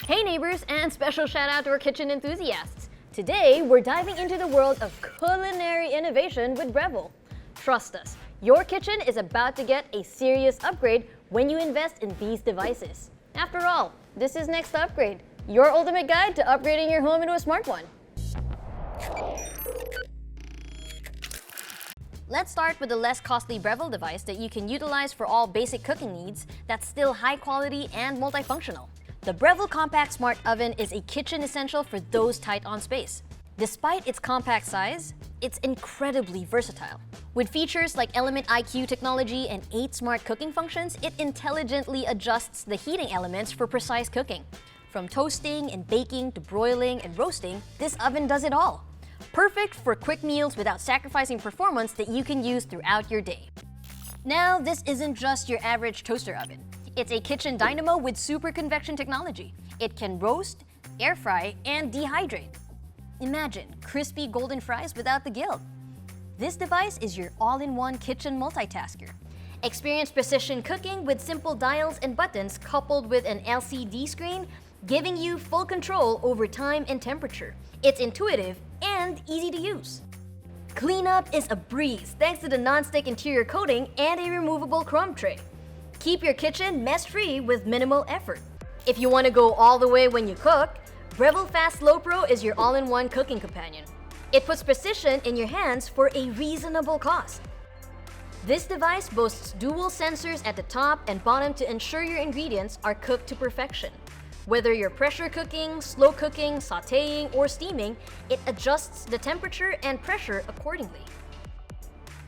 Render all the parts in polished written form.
Hey neighbors, and special shout out to our kitchen enthusiasts. Today, we're diving into the world of culinary innovation with Breville. Trust us, your kitchen is about to get a serious upgrade when you invest in these devices. After all, this is Next Upgrade, your ultimate guide to upgrading your home into a smart one. Let's start with the less costly Breville device that you can utilize for all basic cooking needs that's still high quality and multifunctional. The Breville Compact Smart Oven is a kitchen essential for those tight on space. Despite its compact size, it's incredibly versatile. With features like Element IQ technology and 8 smart cooking functions, it intelligently adjusts the heating elements for precise cooking. From toasting and baking to broiling and roasting, this oven does it all. Perfect for quick meals without sacrificing performance that you can use throughout your day. Now, this isn't just your average toaster oven. It's a kitchen dynamo with super convection technology. It can roast, air fry, and dehydrate. Imagine crispy golden fries without the guilt. This device is your all-in-one kitchen multitasker. Experience precision cooking with simple dials and buttons coupled with an LCD screen, giving you full control over time and temperature. It's intuitive and easy to use. Cleanup is a breeze thanks to the non-stick interior coating and a removable crumb tray. Keep your kitchen mess-free with minimal effort. If you want to go all the way when you cook, Breville Fast Slow Pro is your all-in-one cooking companion. It puts precision in your hands for a reasonable cost. This device boasts dual sensors at the top and bottom to ensure your ingredients are cooked to perfection. Whether you're pressure cooking, slow cooking, sautéing, or steaming, it adjusts the temperature and pressure accordingly.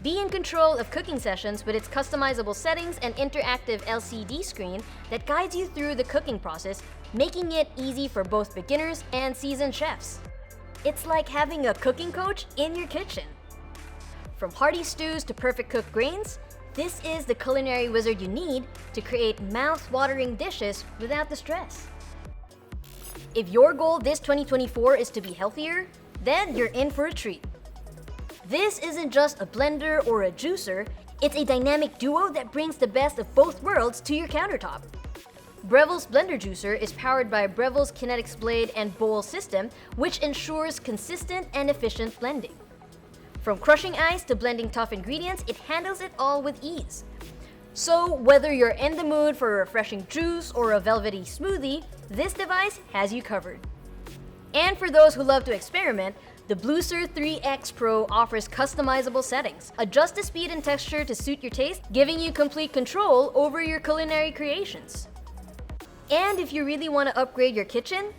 Be in control of cooking sessions with its customizable settings and interactive LCD screen that guides you through the cooking process, making it easy for both beginners and seasoned chefs. It's like having a cooking coach in your kitchen. From hearty stews to perfect cooked grains, this is the culinary wizard you need to create mouth-watering dishes without the stress. If your goal this 2024 is to be healthier, then you're in for a treat. This isn't just a blender or a juicer, it's a dynamic duo that brings the best of both worlds to your countertop. Breville's blender juicer is powered by Breville's Kinetics blade and bowl system, which ensures consistent and efficient blending. From crushing ice to blending tough ingredients, it handles it all with ease. So whether you're in the mood for a refreshing juice or a velvety smoothie, this device has you covered. And for those who love to experiment, the Blueser 3X Pro offers customizable settings. Adjust the speed and texture to suit your taste, giving you complete control over your culinary creations. And if you really want to upgrade your kitchen,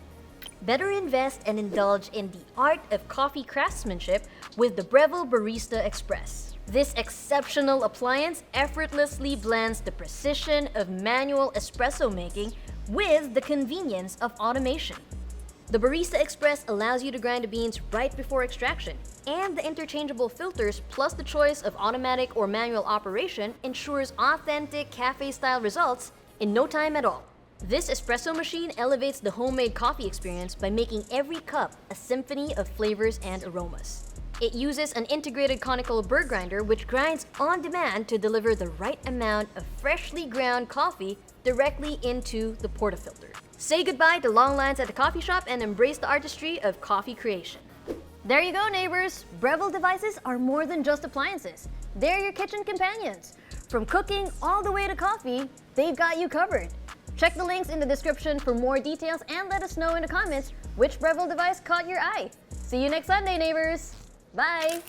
better invest and indulge in the art of coffee craftsmanship with the Breville Barista Express. This exceptional appliance effortlessly blends the precision of manual espresso making with the convenience of automation. The Barista Express allows you to grind the beans right before extraction, and the interchangeable filters plus the choice of automatic or manual operation ensures authentic cafe-style results in no time at all. This espresso machine elevates the homemade coffee experience by making every cup a symphony of flavors and aromas. It uses an integrated conical burr grinder which grinds on demand to deliver the right amount of freshly ground coffee directly into the portafilter. Say goodbye to long lines at the coffee shop and embrace the artistry of coffee creation. There you go, neighbors! Breville devices are more than just appliances. They're your kitchen companions. From cooking all the way to coffee, they've got you covered. Check the links in the description for more details and let us know in the comments which Breville device caught your eye. See you next Sunday, neighbors! Bye!